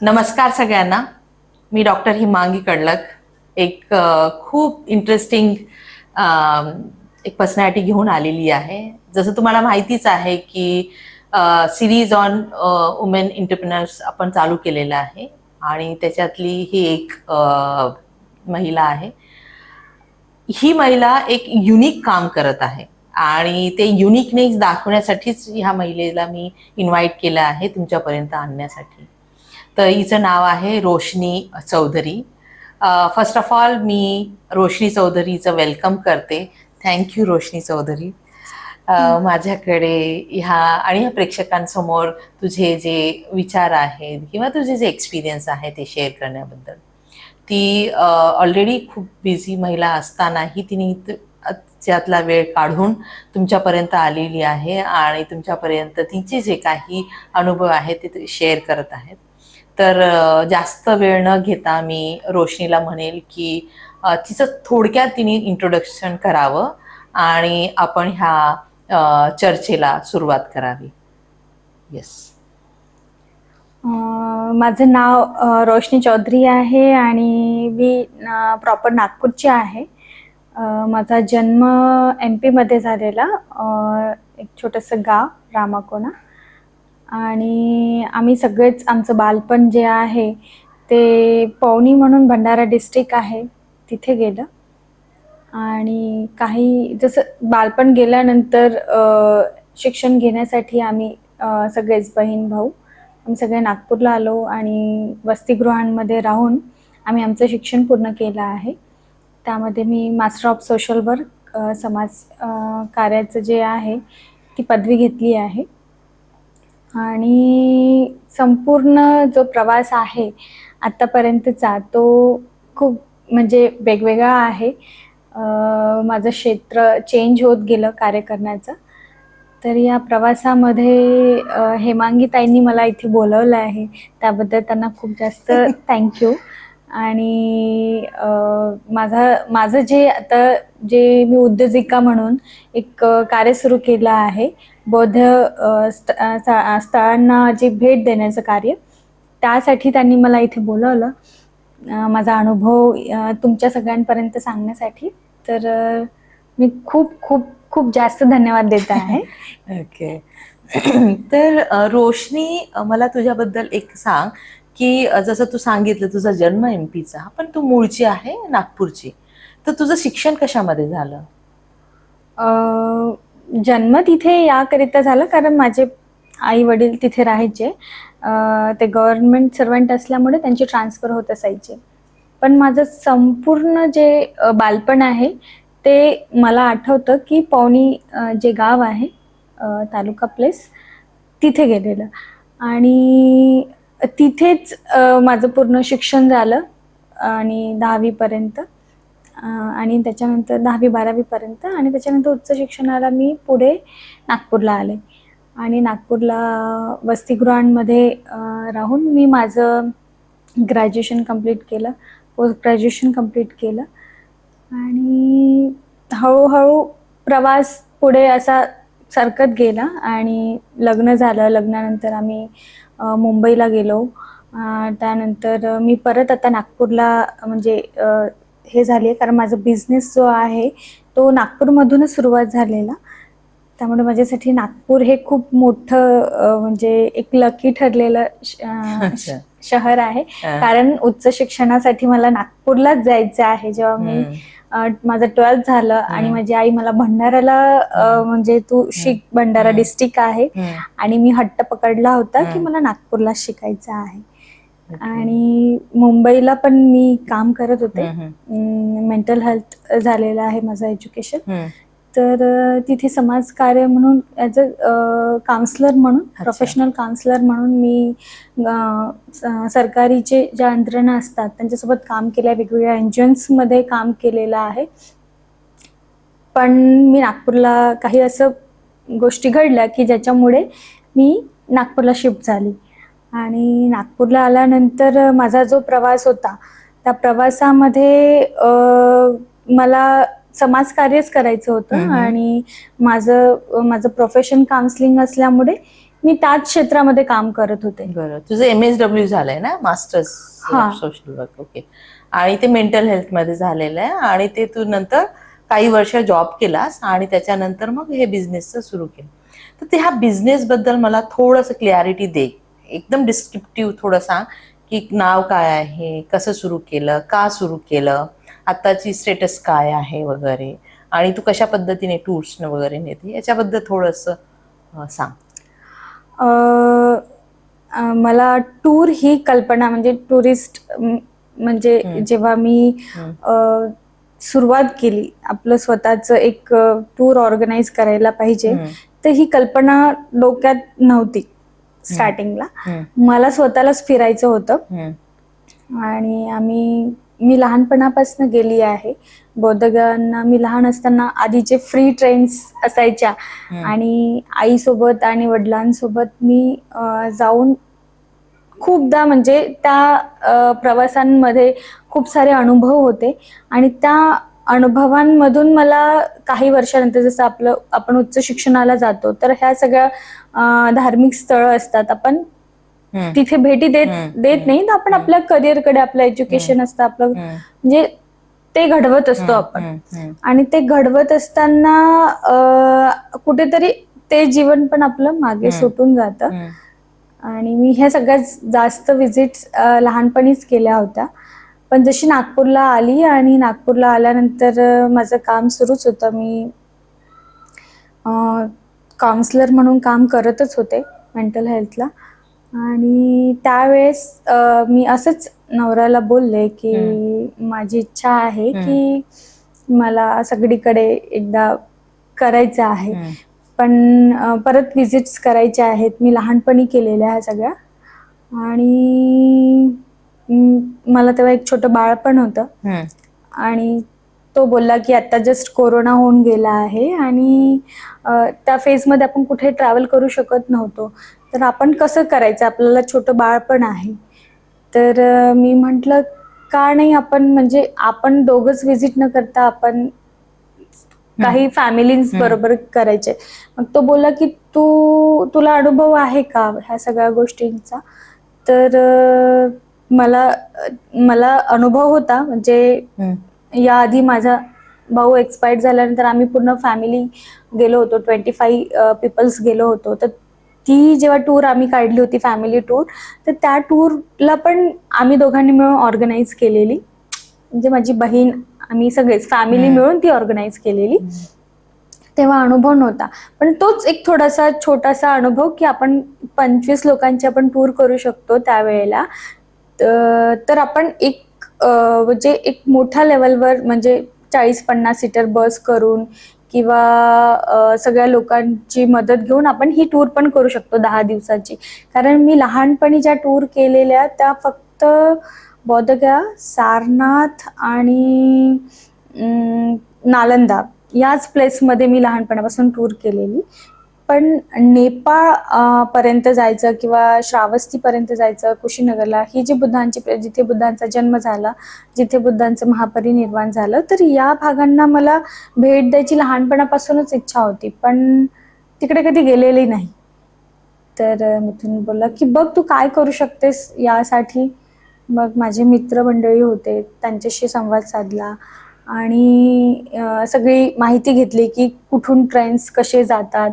नमस्कार सगळ्यांना. मी डॉक्टर हिमांगी कडलक. एक खूप इंटरेस्टिंग एक पर्सनॅलिटी घेऊन आलेली आहे. जसं तुम्हाला माहितीच आहे की सिरीज ऑन वुमेन एंटरप्रेन्युअर्स आपण चालू केलेलं आहे आणि त्याच्यातली ही एक महिला आहे. ही महिला एक युनिक काम करत आहे आणि ते युनिकनेस दाखवण्यासाठीच ह्या महिलेला मी इन्व्हाइट केलं आहे तुमच्यापर्यंत आणण्यासाठी. तर हिचं नाव आहे Roshni Chaudhari. First of all मी रोशनी चौधरीचं वेलकम करते. थँक्यू रोशनी चौधरी. माझ्याकडे ह्या आणि ह्या प्रेक्षकांसमोर तुझे जे विचार आहेत किंवा तुझे जे एक्सपिरियन्स आहे ते शेअर करण्याबद्दल. ती ऑलरेडी खूप बिझी महिला असतानाही तिने त्यातला वेळ काढून तुमच्यापर्यंत आलेली आहे आणि तुमच्यापर्यंत तिचे जे काही अनुभव आहेत ते शेअर करत आहेत. तर जास्त वेळ न घेता मी रोशनीला म्हणेल की तिचं थोडक्यात तिने इंट्रोडक्शन करावं आणि आपण ह्या चर्चेला सुरुवात करावी. येस. माझं नाव रोशनी चौधरी आहे आणि मी प्रॉपर नागपूरची आहे. माझा जन्म MP मध्ये झालेला, एक छोटंसं गाव रामाकोना. आणि आम्ही सगळेच आमचं बालपण जे आहे ते पवनी म्हणून भंडारा डिस्ट्रिक्ट आहे तिथे गेलं. आणि काही जसं बालपण गेल्यानंतर शिक्षण घेण्यासाठी आम्ही सगळेच बहीण भाऊ आम्ही सगळे नागपूरला आलो आणि वसतिगृहांमध्ये राहून आम्ही आमचं शिक्षण पूर्ण केलं आहे. त्यामध्ये मी मास्टर ऑफ सोशल वर्क समाज कार्याचं जे आहे ती पदवी घेतली आहे. आणि संपूर्ण जो प्रवास आहे आत्तापर्यंतचा तो खूप म्हणजे वेगवेगळा आहे. माझं क्षेत्र चेंज होत गेलं कार्य करण्याचं. तर या प्रवासामध्ये हेमांगी ताईंनी मला इथे बोलवलं आहे, त्याबद्दल त्यांना खूप जास्त थँक्यू. आणि माझं जे आता जे मी उद्योजिका म्हणून एक कार्य सुरू केलं आहे, बौद्ध स्थळांना जे भेट देण्याचं कार्य, त्यासाठी त्यांनी मला इथे बोलवलं माझा अनुभव तुमच्या सगळ्यांपर्यंत सांगण्यासाठी. तर मी खूप खूप खूप जास्त धन्यवाद देत आहे. ओके. तर रोशनी, मला तुझ्याबद्दल एक सांग की जसं तू सांगितलं तुझा जन्म MP चा, पण तू मूळची आहे नागपूरची. तर तुझं शिक्षण कशामध्ये झालं? जन्म तिथे याकरिता झाला कारण माझे आई वडील तिथे राहायचे. ते गव्हर्नमेंट सर्वंट असल्यामुळे त्यांची ट्रान्सफर होत असायची. पण माझं संपूर्ण जे बालपण आहे ते मला आठवतं की पवनी जे गाव आहे, तालुका प्लेस, तिथे गेलेलं. आणि तिथेच माझं पूर्ण शिक्षण झालं आणि 10वीपर्यंत. आणि त्याच्यानंतर 10वी-12वीपर्यंत. आणि त्याच्यानंतर उच्च शिक्षणाला मी पुढे नागपूरला आले. आणि नागपूरला वसतिगृहांमध्ये राहून मी माझं ग्रॅज्युएशन कंप्लीट केलं, पोस्ट ग्रॅज्युएशन कंप्लीट केलं. आणि हळूहळू प्रवास पुढे असा सरकत गेला आणि लग्न झालं. लग्नानंतर आम्ही मुंबईला गेलो. त्यानंतर मी परत आता नागपूरला म्हणजे हे झाली आहे कारण माझा बिझनेस जो आहे तो नागपूरमधूनच सुरुवात झालेला. त्यामुळे माझ्यासाठी नागपूर हे खूप मोठं म्हणजे एक लकी ठरलेलं शहर आहे. कारण उच्च शिक्षणासाठी मला नागपूरलाच जायचं आहे. जेव्हा मी माझं 12th झालं आणि माझी आई मला भंडाराला म्हणजे तू शिक, भंडारा डिस्ट्रिक्ट आहे, आणि मी हट्ट पकडला होता की मला नागपूरला शिकायचं आहे. आणि मुंबईला पण मी काम करत होते. मेंटल हेल्थ झालेलं आहे माझं एज्युकेशन. तर तिथे समाज कार्य म्हणून ॲज अ काउन्सलर म्हणून, प्रोफेशनल काउन्सलर म्हणून मी सरकारीचे ज्या यंत्रणा असतात त्यांच्यासोबत काम केलं आहे. वेगवेगळ्या NGOsमध्ये काम केलेलं आहे. पण मी नागपूरला काही असं गोष्टी घडल्या की ज्याच्यामुळे मी नागपूरला शिफ्ट झाली. आणि नागपूरला आल्यानंतर माझा जो प्रवास होता त्या प्रवासामध्ये मला समाजकार्यच करायचं होतं. आणि माझं प्रोफेशन काउन्सिलिंग असल्यामुळे मी त्याच क्षेत्रामध्ये काम करत होते. बरं, तुझं MSW झालंय ना, मास्टर्स हा. Social work. ओके. आणि ते मेंटल हेल्थ मध्ये झालेलं आहे आणि ते तू नंतर काही वर्ष जॉब केलास आणि त्याच्यानंतर मग हे बिझनेसचं सुरू केलं. तर ते ह्या बिझनेस बद्दल मला थोडंसं क्लॅरिटी दे, एकदम डिस्क्रिप्टिव्ह थोडं सांग की नाव काय आहे, कसं सुरू केलं, का सुरू केलं, आताची स्टेटस काय आहे वगैरे, आणि तू कशा पद्धतीने टूर्स वगैरे नेते याच्याबद्दल थोडंसं सांग. अ, मला टूर ही कल्पना म्हणजे टुरिस्ट म्हणजे जेव्हा मी सुरुवात केली आपलं स्वतःचं एक टूर ऑर्गनाईज करायला पाहिजे, तर ही कल्पना डोक्यात नव्हती स्टार्टिंगला. मला स्वतःलाच फिरायचं होतं आणि मी लहानपणापासून गेली आहे बोधगयांना. मी लहान असताना आधीचे फ्री ट्रेन्स असायच्या आणि आईसोबत आणि वडिलांसोबत मी जाऊन खूपदा म्हणजे त्या प्रवासांमध्ये खूप सारे अनुभव होते आणि त्या अनुभवांमधून मला काही वर्षानंतर जसं आपण उच्च शिक्षणाला जातो तर ह्या सगळ्या धार्मिक स्थळं असतात, आपण तिथे भेटी देत नाही, तर आपण आपल्या करिअरकडे, आपलं एज्युकेशन असतं आपलं, म्हणजे ते घडवत असतो आपण. आणि ते घडवत असताना कुठेतरी ते जीवन पण आपलं मागे सुटून जातं. आणि मी ह्या सगळ्यात जास्त विजिट्स लहानपणीच केल्या होत्या. पण जशी नागपूरला आली आणि नागपूरला आल्यानंतर माझं काम सुरूच होतं. मी काउन्सिलर म्हणून काम करतच होते मेंटल हेल्थला. आणि त्यावेळेस मी असंच नवऱ्याला बोलले की माझी इच्छा आहे की मला सगळीकडे एकदा करायचं आहे, पण परत विजिट्स करायच्या आहेत. मी लहानपणी केलेल्या ह्या सगळ्या. आणि मला तेव्हा एक छोटं बाळ पण होतं आणि तो बोलला की आता जस्ट कोरोना होऊन गेला आहे आणि त्या फेजमध्ये आपण कुठे ट्रॅव्हल करू शकत नव्हतो, तर आपण कसं करायचं, आपल्याला छोटं बाळ पण आहे. तर मी म्हटलं का नाही आपण म्हणजे आपण दोघंच विजिट न करता आपण काही फॅमिलीज बरोबर करायचे. मग तो बोलला की तुला अनुभव आहे का ह्या सगळ्या गोष्टींचा. तर मला अनुभव होता, म्हणजे याआधी माझा भाऊ एक्सपायर्ड झाल्यानंतर आम्ही पूर्ण फॅमिली गेलो होतो, 25 पीपल्स गेलो होतो. तर ती जेव्हा टूर आम्ही काढली होती फॅमिली टूर, तर त्या टूरला पण आम्ही दोघांनी मिळून ऑर्गनाईज केलेली, म्हणजे माझी बहीण आम्ही सगळेच फॅमिली मिळून ती ऑर्गनाईज केलेली. तेव्हा अनुभव नव्हता, पण तोच एक थोडासा छोटासा अनुभव की आपण 25 लोकांची आपण टूर करू शकतो त्यावेळेला. तर आपण म्हणजे एक मोठ्या लेवलवर म्हणजे 40-50 सीटर बस करून किंवा सगळ्या लोकांची मदत घेऊन आपण ही टूर पण करू शकतो 10 दिवसाची. कारण मी लहानपणी ज्या टूर केलेल्या त्या फक्त बोधगया, सारनाथ आणि नालंदा याच प्लेसमध्ये मी लहानपणापासून टूर केलेली. पण नेपाळ पर्यंत जायचं किंवा श्रावस्ती पर्यंत जायचं, कुशीनगरला, ही जी जिथे बुद्धांचा जन्म झाला, जिथे बुद्धांचं महापरिनिर्वाण झालं, तर या भागांना मला भेट द्यायची लहानपणापासूनच इच्छा होती, पण तिकडे कधी गेलेली नाही. तर मिथुन बोलला की बघ तू काय करू शकतेस यासाठी. मग माझे मित्रमंडळी होते, त्यांच्याशी संवाद साधला आणि सगळी माहिती घेतली की कुठून ट्रेन्स कसे जातात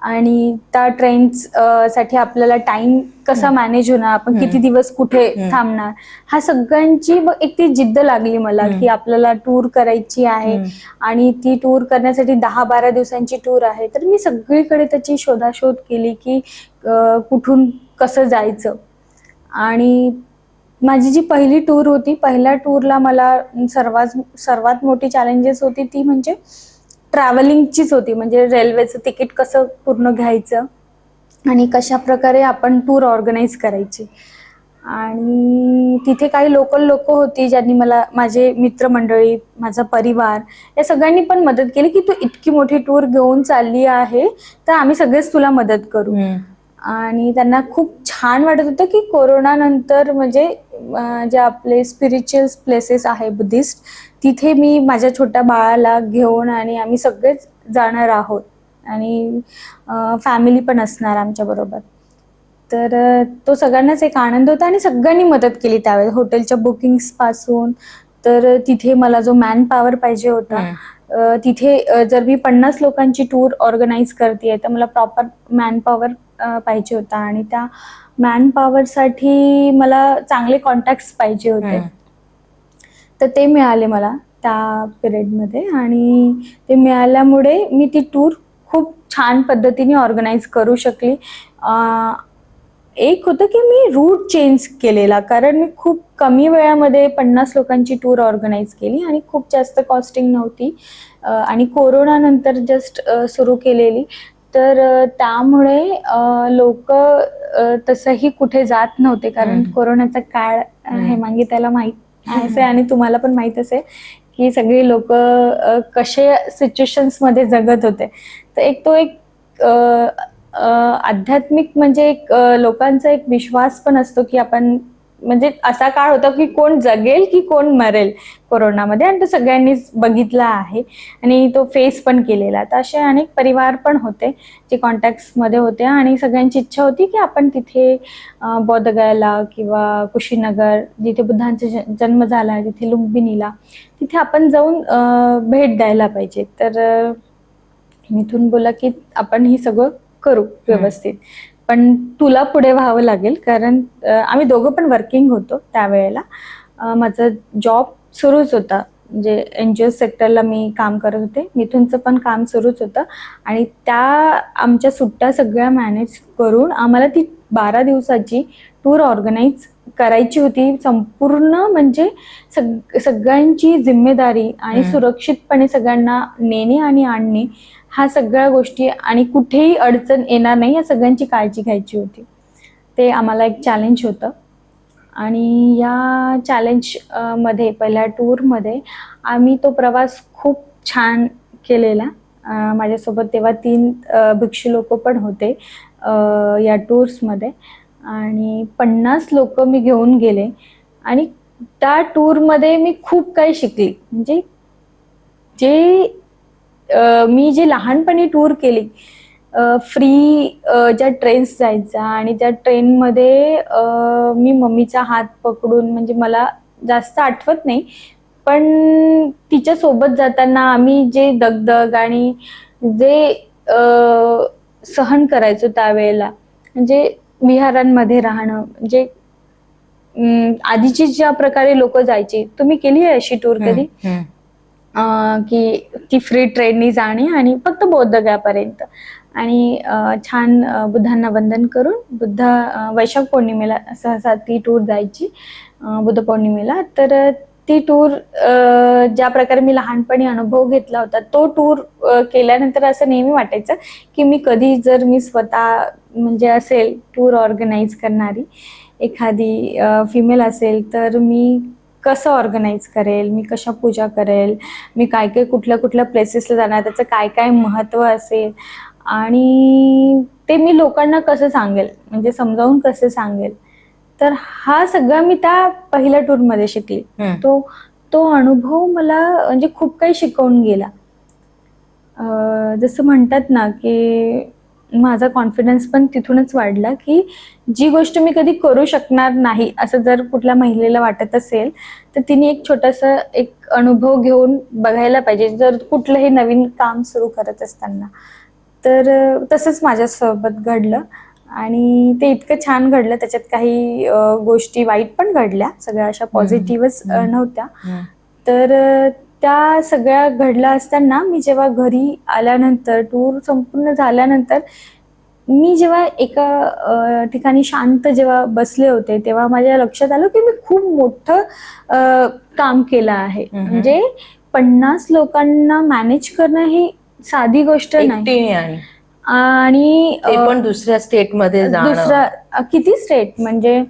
आणि त्या ट्रेन्स साठी आपल्याला टाइम कसा मॅनेज होणार, आपण किती दिवस कुठे थांबणार, ह्या सगळ्यांची एक ती जिद्द लागली मला की आपल्याला टूर करायची आहे आणि ती टूर करण्यासाठी 10-12 दिवसांची टूर आहे. तर मी सगळीकडे त्याची शोधाशोध केली की कुठून कसं जायचं. आणि माझी जी पहिली टूर होती, पहिल्या टूरला मला सर्वात मोठी चॅलेंजेस होती ती म्हणजे ट्रॅव्हलिंगचीच होती, म्हणजे रेल्वेचं तिकीट कसं पूर्ण घ्यायचं आणि कशा प्रकारे आपण टूर ऑर्गनाईज करायची. आणि तिथे काही लोकल लोक होती ज्यांनी मला, माझे मित्रमंडळी, माझा परिवार, या सगळ्यांनी पण मदत केली की तू इतकी मोठी टूर घेऊन चालली आहे तर आम्ही सगळेच तुला मदत करू. आणि त्यांना खूप छान वाटत होतं की कोरोना नंतर म्हणजे जे आपले स्पिरिच्युअल प्लेसेस आहे बुद्धिस्ट, तिथे मी माझ्या छोट्या बाळाला घेऊन आणि आम्ही सगळेच जाणार आहोत आणि फॅमिली पण असणार आमच्या बरोबर. तर तो सगळ्यांनाच एक आनंद होता आणि सगळ्यांनी मदत केली त्यावेळेस, हॉटेलच्या बुकिंग्स पासून. तर तिथे मला जो मॅन पॉवर पाहिजे होता, तिथे जर मी 50 लोकांची टूर ऑर्गनाईज करते तर मला प्रॉपर मॅन पॉवर पाहिजे होता आणि त्या मॅन पॉवरसाठी मला चांगले कॉन्टॅक्ट्स पाहिजे होते. तर ते मिळाले मला त्या पिरियडमध्ये आणि ते मिळाल्यामुळे मी ती टूर खूप छान पद्धतीने ऑर्गनाईज करू शकली. एक होतं की मी रूट चेंज केलेला, कारण मी खूप कमी वेळामध्ये 50 लोकांची टूर ऑर्गनाईज केली आणि खूप जास्त कॉस्टिंग नव्हती आणि कोरोना नंतर जस्ट सुरू केलेली. तर त्यामुळे लोक तसंही कुठे जात नव्हते, कारण कोरोनाचा काळ हेमांगी त्याला माहीत आहे आणि तुम्हाला पण माहीत असेल की सगळी लोक कसे सिच्युएशन्स मध्ये जगत होते. तर एक आध्यात्मिक म्हणजे एक लोकांचा एक विश्वास पण असतो की आपण, म्हणजे असा काळ होता की कोण जगेल की कोण मरेल कोरोनामध्ये, आणि तो सगळ्यांनीच बघितला आहे आणि तो फेस पण केलेला. तर असे अनेक परिवार पण होते जे कॉन्टॅक्ट्स मध्ये होते आणि सगळ्यांची इच्छा होती की आपण तिथे बौद्धगयाला किंवा कुशीनगर जिथे बुद्धांचा जन्म झाला, तिथे लुंबिनीला, तिथे आपण जाऊन भेट द्यायला पाहिजे. तर मिथून बोला की आपण ही सगळं करू व्यवस्थित, पण तुला पुढे व्हावं लागेल, कारण आम्ही दोघं पण वर्किंग होतो त्यावेळेला. माझा जॉब सुरूच होता, म्हणजे एनजीओ सेक्टरला मी काम करत होते, मिथूनचं पण काम सुरूच होतं आणि त्या आमच्या सुट्ट्या सगळ्या मॅनेज करून आम्हाला ती 12 दिवसाची टूर ऑर्गनाईज करायची होती संपूर्ण. म्हणजे सगळ्यांची जिम्मेदारी आणि सुरक्षितपणे सगळ्यांना नेणे आणि आणणे, हा सगळ्या गोष्टी आणि कुठेही अडचण येणार नाही या सगळ्यांची काळजी घ्यायची होती. ते आम्हाला एक चॅलेंज होतं आणि या चॅलेंज मध्ये पहिल्या टूरमध्ये आम्ही तो प्रवास खूप छान केलेला. माझ्यासोबत तेव्हा 3 भिक्षू लोक पण होते या टूर्समध्ये आणि 50 लोक मी घेऊन गेले आणि त्या टूरमध्ये मी खूप काही शिकली. म्हणजे मी जे लहानपणी टूर केली, फ्री ज्या ट्रेन्स जायचा आणि त्या ट्रेनमध्ये मी मम्मीचा हात पकडून, म्हणजे मला जास्त आठवत नाही पण तिच्या सोबत जाताना आम्ही जे दगदग आणि जे सहन करायचो त्यावेळेला, म्हणजे विहारांमध्ये राहणं, म्हणजे आधीची ज्या प्रकारे लोक जायची. तुम्ही केली आहे अशी टूर कधी? की ती फ्री ट्रेननी जाणे आणि फक्त बौद्धगयापर्यंत आणि छान बुद्धांना वंदन करून वैशाख पौर्णिमेला सहसा ती टूर जायची, बुद्ध पौर्णिमेला. तर ती टूर ज्या प्रकारे मी लहानपणी अनुभव घेतला होता, तो टूर केल्यानंतर असं नेहमी वाटायचं की मी कधी जर मी स्वतः म्हणजे असेल टूर ऑर्गनाईज करणारी एखादी फिमेल असेल तर मी कसं ऑर्गनाईज करेल, मी कशा पूजा करेल, मी काय काय कुठल्या कुठल्या प्लेसेसला जाणार, त्याचं काय काय महत्त्व असेल आणि ते मी लोकांना कसं सांगेल, म्हणजे समजावून कसं सांगेल. तर हा सगळा मी त्या पहिल्या टूरमध्ये शिकले. तो अनुभव मला म्हणजे खूप काही शिकवून गेला. जसं म्हणतात ना की माझा कॉन्फिडन्स पण तिथूनच वाढला की जी गोष्ट मी कधी करू शकणार नाही असं जर कुठल्या महिलेला वाटत असेल तर तिने एक छोटासा एक अनुभव घेऊन बघायला पाहिजे जर कुठलंही नवीन काम सुरू करत असताना. तर तसंच माझ्यासोबत घडलं आणि ते इतकं छान घडलं, त्याच्यात काही गोष्टी वाईट पण घडल्या, सगळ्या अशा पॉझिटिव्हच नव्हत्या. तर त्या सगळ्या घडल्या असताना मी जेव्हा घरी आल्यानंतर, टूर संपूर्ण झाल्यानंतर मी जेव्हा एका ठिकाणी शांत जेव्हा बसले होते तेव्हा माझ्या लक्षात आलं की मी खूप मोठं काम केलं आहे. म्हणजे 50 लोकांना मॅनेज करणं ही साधी गोष्ट नाही आणि ते पण दुसऱ्या स्टेटमध्ये किती स्टेट, म्हणजे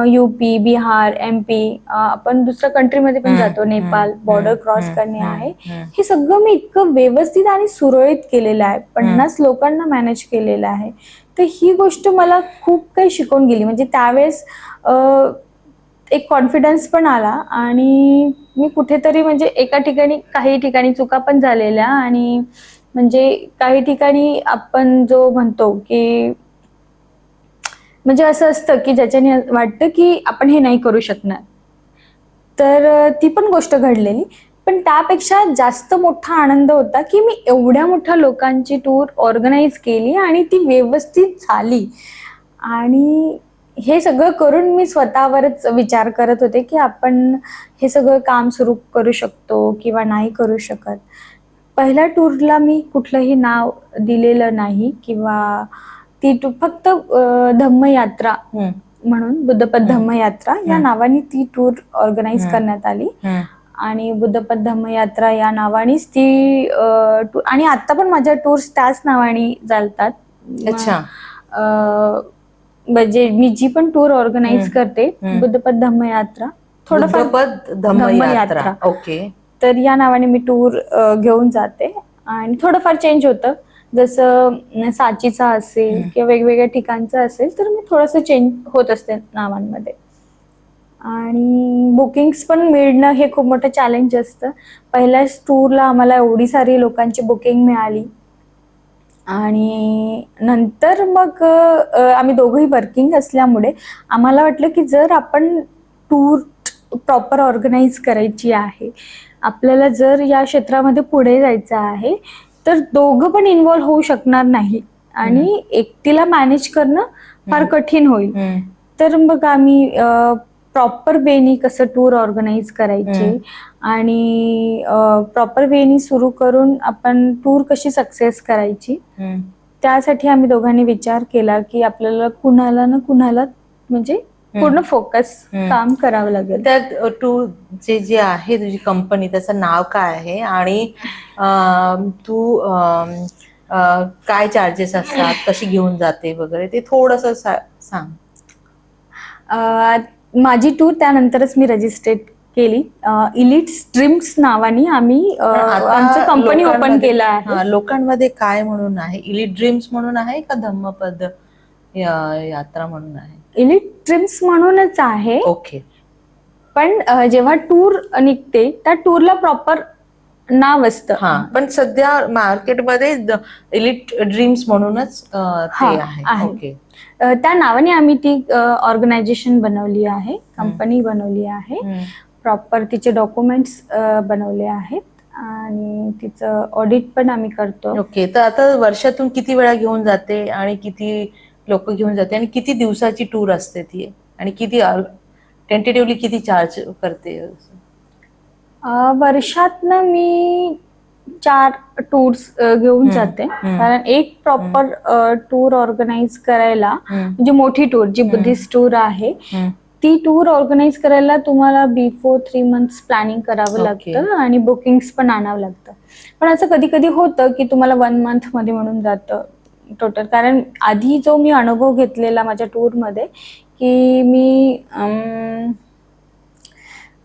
यूपी, बिहार, MP, आपण दुसऱ्या कंट्रीमध्ये पण जातो, नेपाळ बॉर्डर क्रॉस करणे आहे. हे सगळं मी इतकं व्यवस्थित आणि सुरळीत केलेलं आहे, 50 लोकांना मॅनेज केलेलं आहे. तर ही गोष्ट मला खूप काही शिकवून गेली. म्हणजे त्यावेळेस एक कॉन्फिडन्स पण आला आणि मी कुठेतरी म्हणजे एका ठिकाणी काही ठिकाणी चुका पण झालेल्या आणि म्हणजे काही ठिकाणी आपण जो म्हणतो की म्हणजे असं असतं की ज्याच्याने वाटतं की आपण हे नाही करू शकणार, तर ती पण गोष्ट घडलेली. पण त्यापेक्षा जास्त मोठा आनंद होता की मी एवढ्या मोठ्या लोकांची टूर ऑर्गनाईज केली आणि ती व्यवस्थित झाली. आणि हे सगळं करून मी स्वतःवरच विचार करत होते की आपण हे सगळं काम सुरू करू शकतो किंवा नाही करू शकत. पहिल्या टूरला मी कुठलंही नाव दिलेलं नाही किंवा ती फक्त धम्मयात्रा हम्म, म्हणून बुद्धपथ धम्मयात्रा या नावाने ती टूर ऑर्गनाईज करण्यात आली. हम्म. आणि बुद्धपथ धम्मयात्रा या नावानेच ती आणि आता पण माझ्या टूर्स त्याच नावाने चालतात. अच्छा. म्हणजे मी जी पण टूर ऑर्गनाईज करते बुद्धपथ धम्मयात्रा, थोडंफार बुद्धपथ धम्मयात्रा. ओके. तर या नावाने मी टूर घेऊन जाते आणि थोडंफार चेंज होतं. जसं सांचीचा असेल किंवा वेगवेगळ्या ठिकाणचं असेल तर मी थोडंसं चेंज होत असते नावांमध्ये. आणि बुकिंग्स पण मिळणं हे खूप मोठं चॅलेंज असतं. पहिल्याच टूरला आम्हाला एवढी सारी लोकांची बुकिंग मिळाली आणि नंतर मग आम्ही दोघंही वर्किंग असल्यामुळे आम्हाला वाटलं की जर आपण टूर प्रॉपर ऑर्गनाईज करायची आहे, आपल्याला जर या क्षेत्रामध्ये पुढे जायचं आहे, तर दोघं पण इन्व्हॉल्व्ह होऊ शकणार नाही आणि एकटीला मॅनेज करणं फार कठीण होईल. तर मग आम्ही प्रॉपर वेनी कसं टूर ऑर्गनाईज करायचे आणि प्रॉपर वेनी सुरू करून आपण टूर कशी सक्सेस करायची, त्यासाठी आम्ही दोघांनी विचार केला की आपल्याला कुणाला ना कुणाला म्हणजे पूर्ण फोकस काम करावं लागेल. त्यात टूरचे जे आहे तुझी कंपनी त्याचं नाव काय आहे आणि तू काय चार्जेस असतात, कशी घेऊन जाते वगैरे ते थोडंसं सांग. माझी टूर त्यानंतरच मी रजिस्ट्रेट केली. इलिट्स ड्रीम्स नावाने आम्ही आमचं कंपनी ओपन केलं आहे. लोकांमध्ये काय म्हणून आहे, इलिट ड्रीम्स म्हणून आहे का धम्मपद यात्रा म्हणून आहे? इलिट ड्रीम्स म्हणूनच आहे. ओके. पण जेव्हा टूर निघते त्या टूरला प्रॉपर नाव असतं. पण सध्या मार्केटमध्ये इलिट ड्रीम्स म्हणूनच ते आहे. ओके. त्या नावाने आम्ही ती ऑर्गनायझेशन बनवली आहे, कंपनी बनवली आहे. प्रॉपर तिचे डॉक्युमेंट्स बनवले आहेत आणि तिचं ऑडिट पण आम्ही करतो. ओके. तर आता वर्षातून किती वेळा घेऊन जाते आणि किती लोक घेऊन जाते आणि किती दिवसाची टूर असते ती आणि किती टेंटेटिव्हली किती चार्ज करते? वर्षातनं मी 4 टूर्स घेऊन जाते. कारण एक प्रॉपर टूर ऑर्गनाईज करायला म्हणजे मोठी टूर जी बुद्धिस्ट टूर आहे ती टूर ऑर्गनाईज करायला तुम्हाला बिफोर 3 months प्लॅनिंग करावं लागतं आणि बुकिंग्स पण आणावं लागतं. पण असं कधी कधी होतं की तुम्हाला 1 month मध्ये म्हणून जातं टोटल. कारण आधी जो मी अनुभव घेतलेला माझ्या टूरमध्ये की मी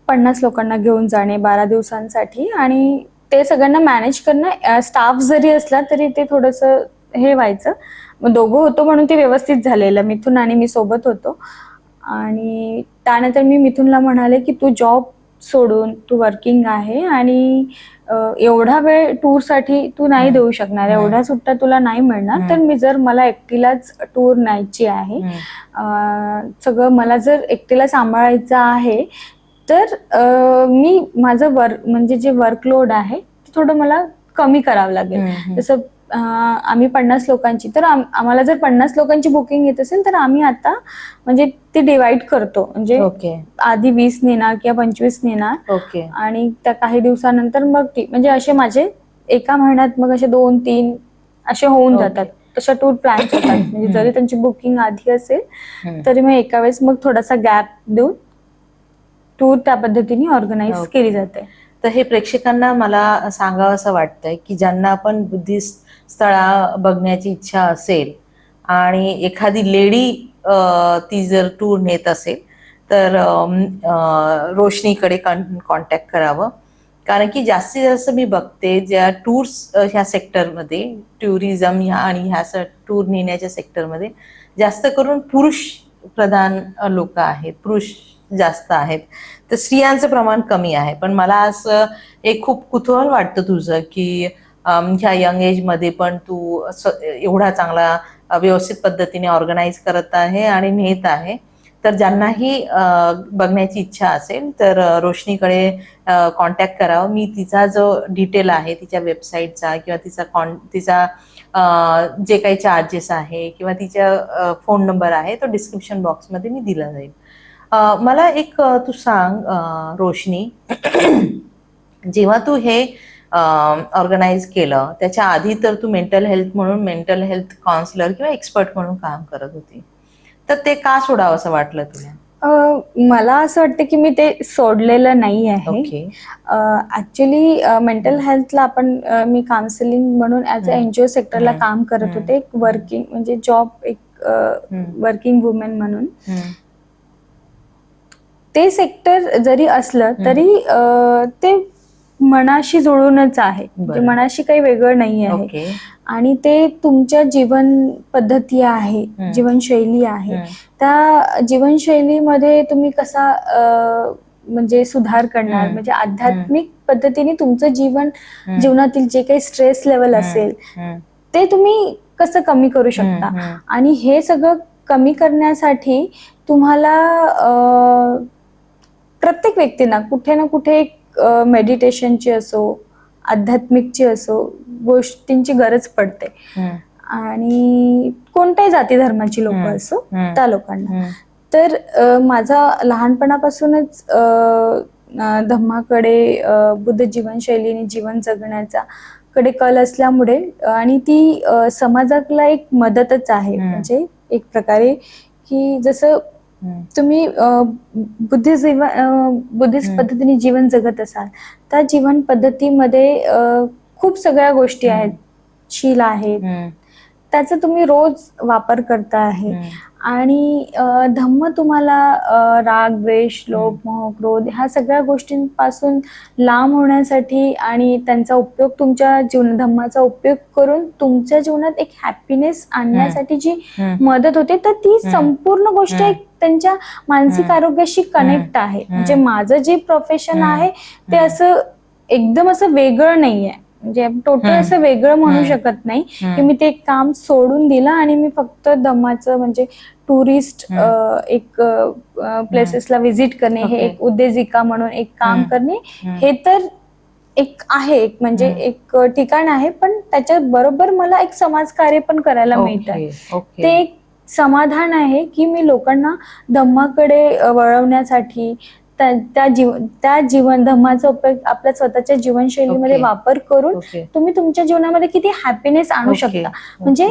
50 लोकांना घेऊन जाणे 12 दिवसांसाठी आणि ते सगळ्यांना मॅनेज करणं, स्टाफ जरी असला तरी ते थोडंसं हे व्हायचं. मग दोघं होतो म्हणून ते व्यवस्थित झालेलं. मिथुन आणि मी सोबत होतो आणि त्यानंतर मी मिथुनला म्हणाले की तू जॉब सोडून तू वर्किंग आहे आणि एवढा वेळ टूरसाठी तू नाही देऊ शकणार, एवढ्या सुट्ट्या तुला नाही मिळणार. तर मी जर मला एकटीलाच टूर न्यायची आहे, सगळं मला जर एकटीला सांभाळायचं आहे तर मी माझं म्हणजे जे वर्कलोड आहे ते थोडं मला कमी करावं लागेल. जसं आम्ही 50 लोकांची, तर आम्हाला जर 50 लोकांची बुकिंग येत असेल तर आम्ही आता म्हणजे ते डिवाइड करतो. म्हणजे आधी 20 नेणार किंवा 25 नेणार आणि त्या काही दिवसानंतर मग म्हणजे असे माझे एका महिन्यात मग असे 2-3 असे होऊन जातात. तशा टूर प्लॅन होतात. म्हणजे जरी त्यांची बुकिंग आधी असेल तरी मग एका वेळेस मग थोडासा गॅप देऊन टूर त्या पद्धतीने ऑर्गनाईज केली जाते. तर हे प्रेक्षकांना मला सांगावं असं वाटतंय की ज्यांना पण बुद्धिस्ट स्थळा बघण्याची इच्छा असेल आणि एखादी लेडी ती जर टूर नेत असेल तर रोशनीकडे कॉन्टॅक्ट करावं. कारण की जास्तीत जास्त मी बघते ज्या टूर्स ह्या सेक्टरमध्ये, टुरिझम ह्या आणि ह्या टूर नेण्याच्या सेक्टरमध्ये जास्त करून पुरुष प्रधान लोक आहेत, पुरुष जास्त आहेत. तर स्त्रियांचं प्रमाण कमी आहे. पण मला असं एक खूप कुतूहल वाटतं तुझं की ह्या यंग एज मध्ये पण तू एवढा चांगला व्यवस्थित पद्धतीने ऑर्गनाईज करत आहे आणि नेत आहे. तर ज्यांनाही बघण्याची इच्छा असेल तर रोशनीकडे कॉन्टॅक्ट करावं. मी तिचा जो डिटेल आहे तिच्या वेबसाईटचा किंवा तिचा जे काही चार्जेस आहे किंवा तिचा फोन नंबर आहे तो डिस्क्रिप्शन बॉक्समध्ये मी दिला जाईल. मला एक तू सांग रोशनी, जेव्हा तू हे ऑर्गनाईज केलं त्याच्या आधी तर तू मेंटल हेल्थ काउन्सिलर किंवा एक्सपर्ट म्हणून काम करत होती, तर ते का सोडावं असं वाटलं तुला? मला असं वाटतं की मी ते सोडलेलं नाही आहे. ओके. ऍक्च्युली मेंटल हेल्थला आपण मी काउन्सिलिंग म्हणून ऍज अ NGO सेक्टरला काम करत होते. वर्किंग म्हणजे जॉब, एक वर्किंग वुमेन म्हणून. ते सेक्टर जरी असलं तरी ते मनाशी जुळूनच आहे, म्हणजे मनाशी काही वेगळं नाही आहे. आणि ते तुमच्या जीवन पद्धती आहे, जीवनशैली आहे, त्या जीवनशैलीमध्ये तुम्ही कसा म्हणजे सुधार करणार, म्हणजे आध्यात्मिक पद्धतीने तुमचं जीवनातील जे काही स्ट्रेस लेवल असेल ते तुम्ही कसं कमी करू शकता. आणि हे सगळं कमी करण्यासाठी तुम्हाला प्रत्येक व्यक्तींना कुठे ना कुठे एक मेडिटेशनची असो, आध्यात्मिकची असो, गोष्टींची गरज पडते. आणि कोणत्याही जाती धर्माची लोक असो त्या लोकांना. तर माझा लहानपणापासूनच धम्माकडे, बुद्ध जीवनशैलीने जीवन जगण्याचा कडे कल असल्यामुळे, आणि ती समाजाला एक मदतच आहे. म्हणजे एक प्रकारे की जसं तुम्ही बुद्धिस्ट पद्धतीने जीवन जगत असाल, त्या जीवन पद्धतीमध्ये खूप सगळ्या गोष्टी आहेत, शील आहेत, त्याचा तुम्ही रोज वापर करता आहे. आणि धम्म तुम्हाला राग, द्वेष, लोभ, मोह, क्रोध ह्या सगळ्या गोष्टींपासून लांब होण्यासाठी आणि त्यांचा उपयोग तुमच्या धम्माचा उपयोग करून तुमच्या जीवनात एक हॅपीनेस आणण्यासाठी जी मदत होते, तर ती संपूर्ण गोष्ट एक त्यांच्या मानसिक आरोग्याशी कनेक्ट आहे. म्हणजे माझं जे प्रोफेशन आहे ते असं एकदम असं वेगळं नाहीये, म्हणजे टोटल असं वेगळं म्हणू शकत नाही की मी ते काम सोडून दिलं आणि मी फक्त धम्माचं म्हणजे टुरिस्ट एक प्लेसेसला व्हिजिट करणे, हे एक उद्योजिका म्हणून एक काम करणे, हे तर एक आहे, एक म्हणजे एक ठिकाण आहे. पण त्याच्या बरोबर मला एक समाजकार्य पण करायला मिळतं. ते एक समाधान आहे की मी लोकांना धम्माकडे वळवण्यासाठी त्या जीवन धम्माचा उपयोग आपल्या स्वतःच्या जीवनशैलीमध्ये वापर करून तुम्ही तुमच्या जीवनामध्ये किती हॅपीनेस आणू शकता. म्हणजे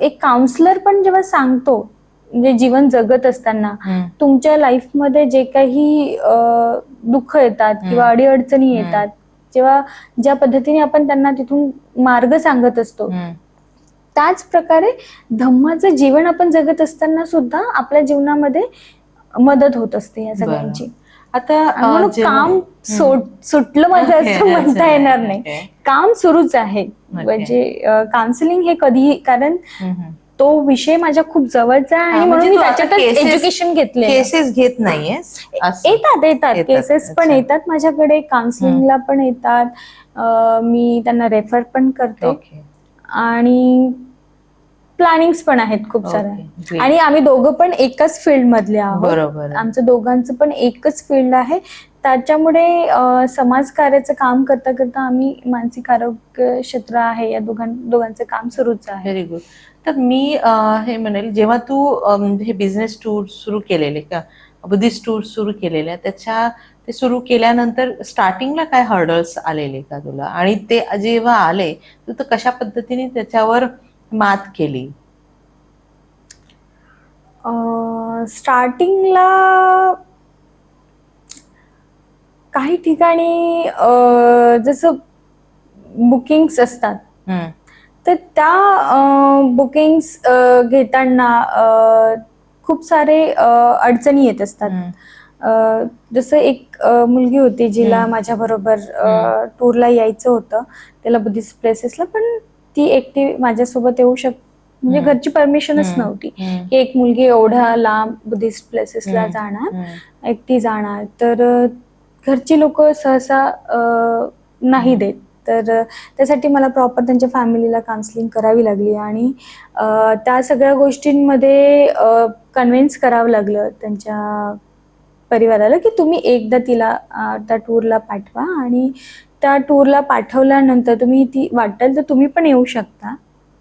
एक काउन्सिलर पण जेव्हा सांगतो, म्हणजे जीवन जगत असताना तुमच्या लाईफमध्ये जे काही दुःख येतात किंवा अडीअडचणी येतात, जेव्हा ज्या पद्धतीने आपण त्यांना तिथून मार्ग सांगत असतो, त्याच प्रकारे धम्माचं जीवन आपण जगत असताना सुद्धा आपल्या जीवनामध्ये मदत होत असते या सगळ्यांची. आता काम सुटलं माझं असं म्हणता येणार नाही, काम सुरूच आहे. म्हणजे काउन्सिलिंग हे कधीही, कारण तो विषय माझ्या खूप जवळचा आहे आणि म्हणून मी त्याच्यातच एज्युकेशन घेतले. केसेस घेत नाहीये? येतात केसेस पण येतात माझ्याकडे, काउन्सिलिंगला पण येतात, मी त्यांना रेफर पण करते. आणि प्लॅनिंग्स पण आहेत खूप साऱ्या. आणि आम्ही दोघं पण एकच फील्ड मधले आहोत, आमचं दोघांचं पण एकच फील्ड आहे. त्याच्यामुळे समाजकार्याचं काम करता करता आम्ही मानसिक आरोग्य क्षेत्र आहे या दोघांचं काम सुरूच आहे. Very good. तर मी हे म्हणेल, जेव्हा तू हे बिझनेस टूर सुरू केलेले का, बुद्धिस्ट टूर सुरू केलेल्या, ते सुरू केल्यानंतर स्टार्टिंगला काय हर्डल्स आलेले का तुला, आणि ते जेव्हा आले तू कशा पद्धतीने त्याच्यावर मात केली? स्टार्टिंगला काही ठिकाणी जसं बुकिंग्स असतात, तर त्या बुकिंग्स घेताना खूप सारे अडचणी येत असतात. जसं एक मुलगी होती जिला माझ्या बरोबर टूरला यायचं होतं, त्याला बुद्धिस्ट प्लेसेसला, पण ती एकटी माझ्यासोबत येऊ म्हणजे घरची परमिशनच नव्हती की एक मुलगी एवढ्या लांब बुद्धिस्ट प्लेसेसला जाणार, एकटी जाणार. तर घरची लोक सहसा नाही देत. तर त्यासाठी मला प्रॉपर त्यांच्या फॅमिलीला काउन्सिलिंग करावी लागली आणि त्या सगळ्या गोष्टींमध्ये कन्व्हिन्स करावं लागलं त्यांच्या परिवाराला की तुम्ही एकदा तिला त्या टूरला पाठवा आणि त्या टूरला पाठवल्यानंतर तुम्ही ती वाटेल तर तुम्ही पण येऊ शकता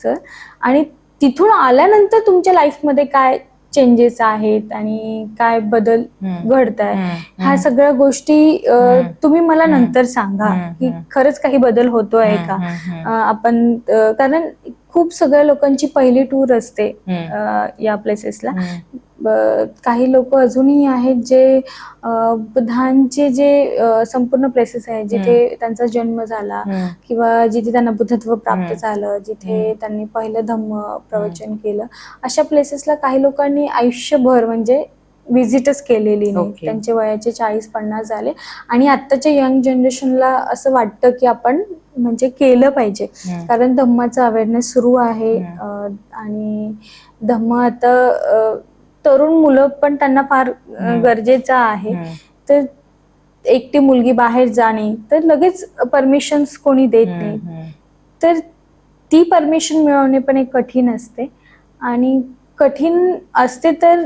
तर आणि तिथून आल्यानंतर तुमच्या लाईफमध्ये काय चेंजेस आहेत आणि काय बदल घडत आहे ह्या सगळ्या गोष्टी तुम्ही मला नंतर सांगा की खरंच काही बदल होतोय का आपण कारण खूप सगळ्या लोकांची पहिली टूर असते या प्लेसेसला काही लोक अजूनही आहेत जे बुद्धांचे जे संपूर्ण प्लेसेस आहेत जिथे त्यांचा जन्म झाला किंवा जिथे त्यांना बुद्धत्व प्राप्त झालं जिथे त्यांनी पहिलं धम्म प्रवचन केलं अशा प्लेसेसला काही लोकांनी आयुष्यभर म्हणजे विजिटच केलेली नाही त्यांचे वयाचे 40-50 झाले आणि आत्ताच्या यंग जनरेशनला असं वाटतं की आपण म्हणजे केलं पाहिजे कारण धम्माचा अवेअरनेस सुरू आहे आणि धम्म आता तरुण मुलं पण त्यांना फार गरजेचं आहे तर एकटी मुलगी बाहेर जाणे तर लगेच परमिशन्स कोणी देत नाही तर ती परमिशन मिळवणे पण एक कठीण असते आणि कठीण असते तर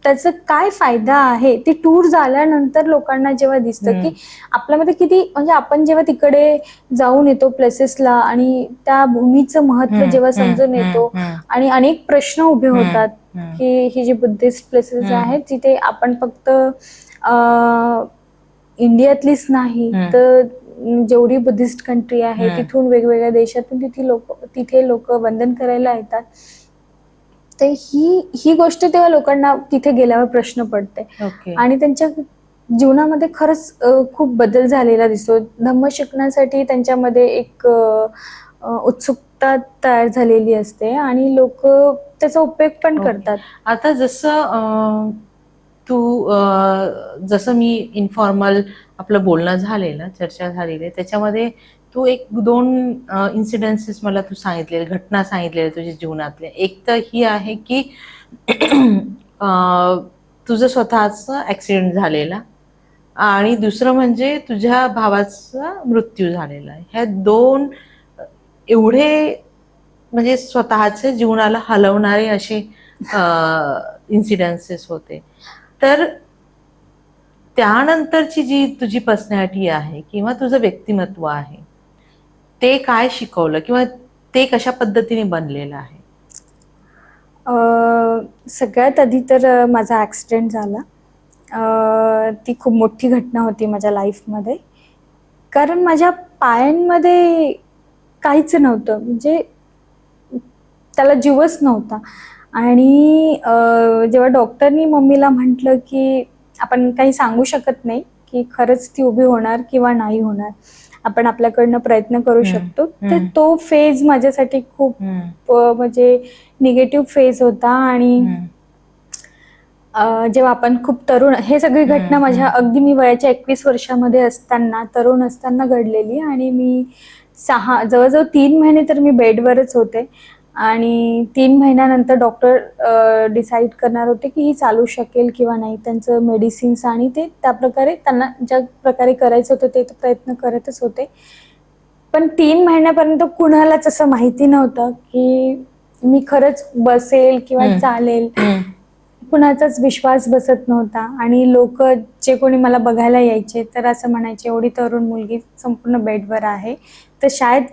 त्याचा काय फायदा आहे ती टूर झाल्यानंतर लोकांना जेव्हा दिसतं की आपल्यामध्ये किती म्हणजे आपण जेव्हा तिकडे जाऊन येतो प्लेसेसला आणि त्या भूमीचं महत्व जेव्हा समजून येतो आणि अनेक प्रश्न उभे होतात की ही जी बुद्धिस्ट प्लेसेस आहेत तिथे आपण फक्त इंडियातलीच नाही तर जेवढी बुद्धिस्ट कंट्री आहे तिथून वेगवेगळ्या देशातून तिथे लोक वंदन करायला येतात तर ही गोष्ट तेव्हा लोकांना तिथे गेल्यावर प्रश्न पडते आणि त्यांच्या जीवनामध्ये खरंच खूप बदल झालेला दिसतो धम्म शिकण्यासाठी त्यांच्यामध्ये एक उत्सुकता तयार झालेली असते आणि लोक त्याचा उपयोग पण करतात आता जसं जसं मी इन्फॉर्मल आपलं बोलणं झालेलं चर्चा झालेली त्याच्यामध्ये तू 1-2 इन्सिडेन्सेस मला तू सांगितलेले घटना सांगितलेल्या तुझ्या जीवनातले एक तर ही आहे की तुझं स्वतःचा ऍक्सिडेंट झालेला आणि दुसरं म्हणजे तुझ्या भावाचा मृत्यू झालेला आहे ह्या 2 एवढे म्हणजे स्वतःच्या जीवनाला हलवणारे असे इन्सिडेन्सेस होते तर त्यानंतरची जी तुझी पर्सनॅलिटी आहे किंवा तुझं व्यक्तिमत्व आहे ते काय शिकवलं किंवा ते कशा पद्धतीने बनलेलं आहे सगळ्यात आधी तर माझा ॲक्सिडेंट झाला ती खूप मोठी घटना होती माझ्या लाईफमध्ये कारण माझ्या पायांमध्ये काहीच नव्हतं म्हणजे त्याला जीवच नव्हता आणि जेव्हा डॉक्टरनी मम्मीला म्हटलं की आपण काही सांगू शकत नाही की खरंच ती उभी होणार किंवा नाही होणार आपण आपल्याकडनं प्रयत्न करू शकतो तर तो फेज माझ्यासाठी खूप म्हणजे निगेटिव्ह फेज होता आणि जेव्हा आपण खूप तरुण हे सगळी घटना माझ्या अगदी मी वयाच्या 21 वर्षामध्ये असताना तरुण असताना घडलेली आणि मी जवळजवळ 3 महिने तर मी बेडवरच होते आणि 3 महिन्यानंतर डॉक्टर डिसाईड करणार होते की ही चालू शकेल किंवा नाही त्यांचं मेडिसिन्स आणि ते त्या प्रकारे त्यांना ज्या प्रकारे करायचं होतं ते प्रयत्न करतच होते पण 3 महिन्यापर्यंत कुणालाच असं माहिती नव्हतं की मी खरंच बसेल किंवा चालेल कुणाचाच विश्वास बसत नव्हता आणि लोक जे कोणी मला बघायला यायचे तर असं म्हणायचे एवढी तरुण मुलगी संपूर्ण बेडवर आहे तर शायद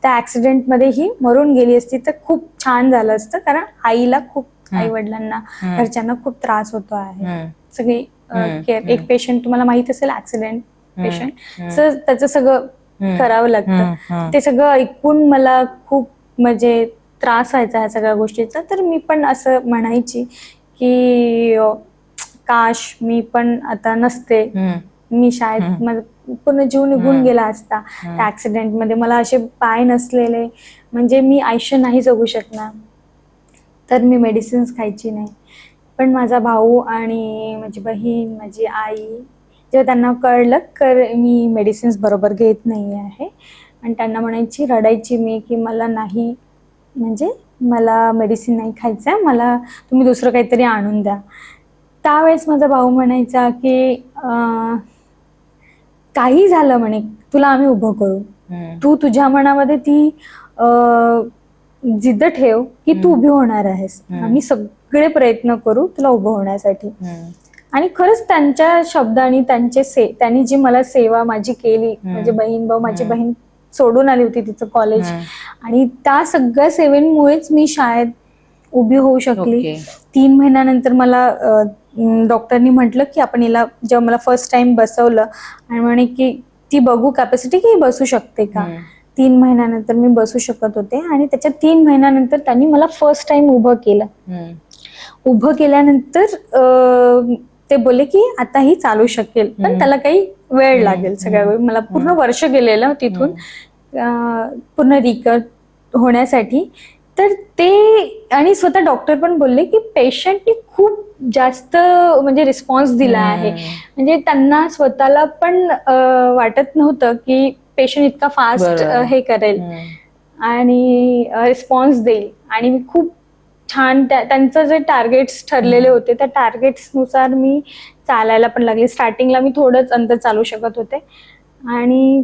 त्या ऍक्सिडेंटमध्ये ही मरून गेली असती तर खूप छान झालं असतं कारण आईला खूप आई वडिलांना घरच्यांना खूप त्रास होतो आहे सगळी केअर एक पेशंट तुम्हाला माहित असेल ऍक्सिडेंट पेशंट त्याचं सगळं करावं लागतं ते सगळं ऐकून मला खूप म्हणजे त्रास व्हायचा ह्या सगळ्या गोष्टीचा तर मी पण असं म्हणायची की काश मी पण आता नसते मी शायद पूर्ण जीव निघून गेला असता त्या ऍक्सिडेंट मध्ये मला असे पाय नसलेले म्हणजे मी आयुष्य नाही जगू शकणार तर मी मेडिसिन्स खायची नाही पण माझा भाऊ आणि माझी बहीण माझी आई जेव्हा त्यांना कळलं तर मी मेडिसिन्स बरोबर घेत नाही आहे आणि त्यांना म्हणायची रडायची मी की मला नाही म्हणजे मला मेडिसिन नाही खायचं मला तुम्ही दुसरं काहीतरी आणून द्या त्यावेळेस माझा भाऊ म्हणायचा की काही झालं म्हणे तुला आम्ही उभं करू, तू तुझ्या मनामध्ये ती जिद्द ठेव की तू उभी होणार आहेस, आम्ही सगळे प्रयत्न करू तुला उभं होण्यासाठी. आणि खरंच त्यांच्या शब्दांनी त्यांनी जी मला सेवा माझी केली, माझी बहीण भाऊ, माझी बहीण सोडून आली होती तिचं कॉलेज, आणि त्या सगळ्या सेवेमुळेच मी शाळेत उभी होऊ शकली. 3 महिन्यानंतर मला डॉक्टरनी म्हटलं की आपण हिला, जेव्हा मला फर्स्ट टाइम बसवलं आणि म्हणे की ती बघू कॅपॅसिटी की बसू शकते का. 3 महिन्यानंतर मी बसू शकत होते आणि त्याच्या 3 महिन्यानंतर त्यांनी मला फर्स्ट टाइम उभं केलं. उभं केल्यानंतर ते बोलले की आता ही चालू शकेल, पण त्याला काही वेळ लागेल. सगळ्या वेळ मला पूर्ण वर्ष गेलेलं तिथून पूर्ण रिकवर होण्यासाठी. तर ते, आणि स्वतः डॉक्टर पण बोलले की पेशंटनी खूप जास्त म्हणजे रिस्पॉन्स दिला आहे. म्हणजे त्यांना स्वतःला पण वाटत नव्हतं की पेशंट इतका फास्ट हे करेल आणि रिस्पॉन्स देईल. आणि मी खूप छान त्यांचं जे टार्गेट्स ठरलेले होते त्या टार्गेट्स नुसार मी चालायला पण लागले. स्टार्टिंगला मी थोडंच अंतर चालू शकत होते आणि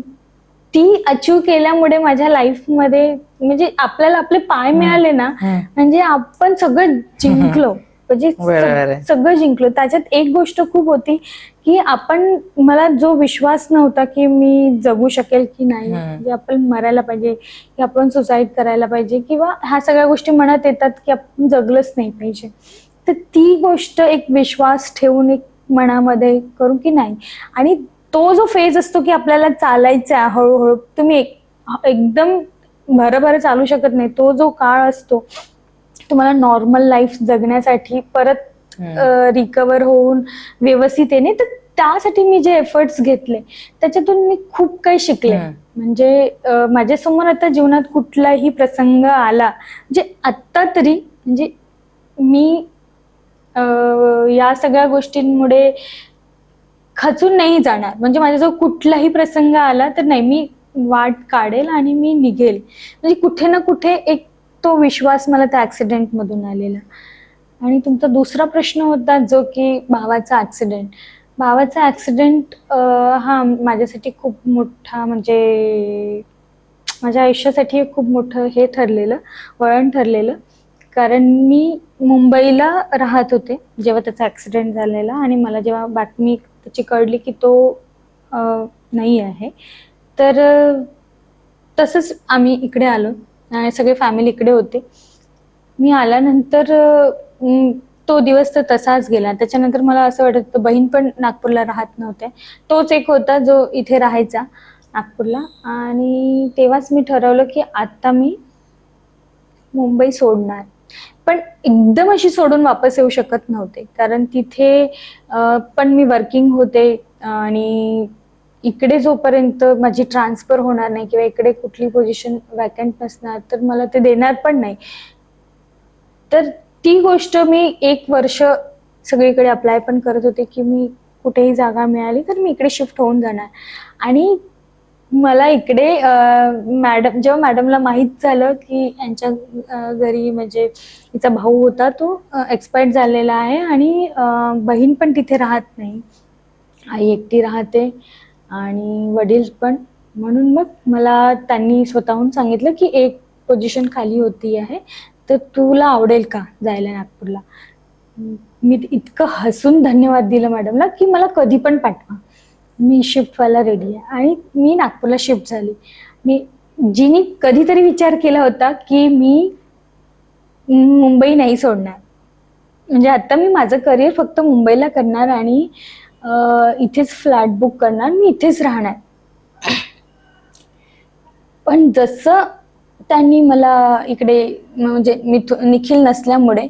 ती अचीव केल्यामुळे माझ्या लाईफमध्ये म्हणजे आपल्याला आपले पाय मिळाले ना, म्हणजे आपण सगळं जिंकलो. म्हणजे सगळं जिंकलो. त्याच्यात एक गोष्ट खूप होती की मला जो विश्वास नव्हता की मी जगू शकेल की नाही, म्हणजे आपण मरायला पाहिजे की आपण सुसाईड करायला पाहिजे किंवा ह्या सगळ्या गोष्टी मनात येतात की आपण जगलंच नाही पाहिजे. तर ती गोष्ट एक विश्वास ठेवून एक मनामध्ये करू की नाही. आणि तो जो फेज असतो की आपल्याला चालायचं आहे हळूहळू, तुम्ही एकदम भरभर चालू शकत नाही. तो जो काळ असतो तुम्हाला नॉर्मल लाईफ जगण्यासाठी, परत रिकवर होऊन व्यवस्थित येणे, तर त्यासाठी मी जे एफर्ट्स घेतले त्याच्यातून मी खूप काही शिकले. म्हणजे माझ्यासमोर आता जीवनात कुठलाही प्रसंग आला, म्हणजे आत्ता तरी म्हणजे मी या सगळ्या गोष्टींमुळे खचून नाही जाणार. म्हणजे माझ्याजवळ कुठलाही प्रसंग आला तर नाही, मी वाट काढेल आणि मी निघेल. म्हणजे कुठे ना कुठे एक तो विश्वास मला त्या ऍक्सिडेंट मधून आलेला. आणि तुमचा दुसरा प्रश्न होता जो की भावाचा ऍक्सिडेंट. भावाचा ऍक्सिडेंट हा माझ्यासाठी खूप मोठा, म्हणजे माझ्या आयुष्यासाठी खूप मोठं हे ठरलेलं, वळण ठरलेलं. कारण मी मुंबईला राहत होते जेव्हा त्याचा ऍक्सिडेंट झालेला, आणि मला जेव्हा बातमी त्याची कळली की तो नाही आहे, तर तसंच आम्ही इकडे आलो आणि सगळे फॅमिली इकडे होते. मी आल्यानंतर तो दिवस तर तसाच गेला. त्याच्यानंतर मला असं वाटत होतं, बहीण पण नागपूरला राहत नव्हते, तोच एक होता जो इथे राहायचा नागपूरला. आणि तेव्हाच मी ठरवलं की आता मी मुंबई सोडणार. पण एकदम अशी सोडून वापस येऊ शकत नव्हते, कारण तिथे पण मी वर्किंग होते आणि इकडे जोपर्यंत माझी ट्रान्सफर होणार नाही किंवा इकडे कुठली पोझिशन वॅकंट नसणार तर मला ते देणार पण नाही. तर ती गोष्ट मी 1 वर्ष सगळीकडे अप्लाय पण करत होते की मी कुठेही जागा मिळाली तर मी इकडे शिफ्ट होऊन जाणार. आणि मला इकडे जेव्हा मॅडमला माहीत झालं की यांच्या घरी म्हणजे तिचा भाऊ होता तो एक्सपायर्ड झालेला आहे आणि बहीण पण तिथे राहत नाही, आई एकटी राहते आणि वडील पण. म्हणून मग मला त्यांनी स्वतःहून सांगितलं की एक पोझिशन खाली होती आहे, तर तुला आवडेल का जायला नागपूरला. मी इतकं हसून धन्यवाद दिलं मॅडमला की मला कधी पण पाठवा, मी शिफ्ट व्हायला रेडी आहे. आणि मी नागपूरला शिफ्ट झाली. जिनी कधीतरी विचार केला होता की मी मुंबई नाही सोडणार, म्हणजे आता मी माझं करिअर फक्त मुंबईला करणार आणि इथेच फ्लॅट बुक करणार, मी इथेच राहणार. पण जसं त्यांनी मला इकडे, म्हणजे निखिल नसल्यामुळे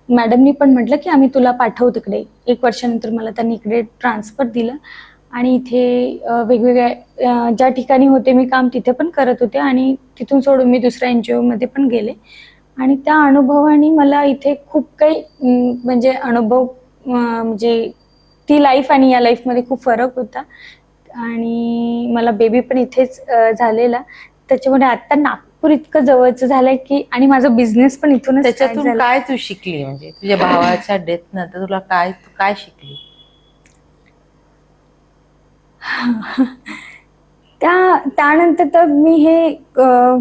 मॅडमनी पण म्हटलं की आम्ही तुला पाठवू तिकडे. 1 वर्षानंतर मला त्यांनी इकडे ट्रान्सफर दिलं आणि इथे वेगवेगळ्या ज्या ठिकाणी होते मी काम तिथे पण करत होते आणि तिथून सोडून मी दुसऱ्या NGO मध्ये पण गेले. आणि त्या अनुभवाने मला इथे खूप काही म्हणजे अनुभव, म्हणजे ती लाईफ आणि या लाईफमध्ये खूप फरक होता. आणि मला बेबी पण इथेच झालेला, त्याच्यामुळे आता नागपूर इतकं जवळचं झालंय की, आणि माझा बिझनेस पण इथूनच. त्याच्यातून काय तू शिकली, म्हणजे तुझ्या भावाच्या डेथ नंतर तुला काय शिकली? त्यानंतर तर मी हे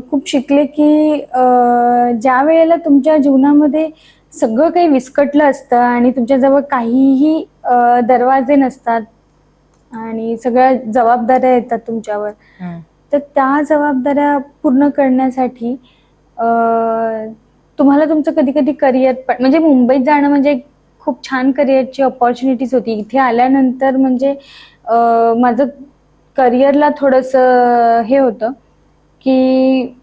खूप शिकले की ज्या वेळेला तुमच्या जीवनामध्ये सगळं काही विस्कटलं असतं आणि तुमच्याजवळ काहीही दरवाजे नसतात आणि सगळ्या जबाबदाऱ्या येतात तुमच्यावर, तर त्या जबाबदाऱ्या पूर्ण करण्यासाठी तुम्हाला तुमचं कधी कधी करिअर पण, म्हणजे मुंबईत जाणं म्हणजे खूप छान करिअरची अपॉर्च्युनिटीज होती. इथे आल्यानंतर म्हणजे माझं करिअरला थोडंसं हे होतं की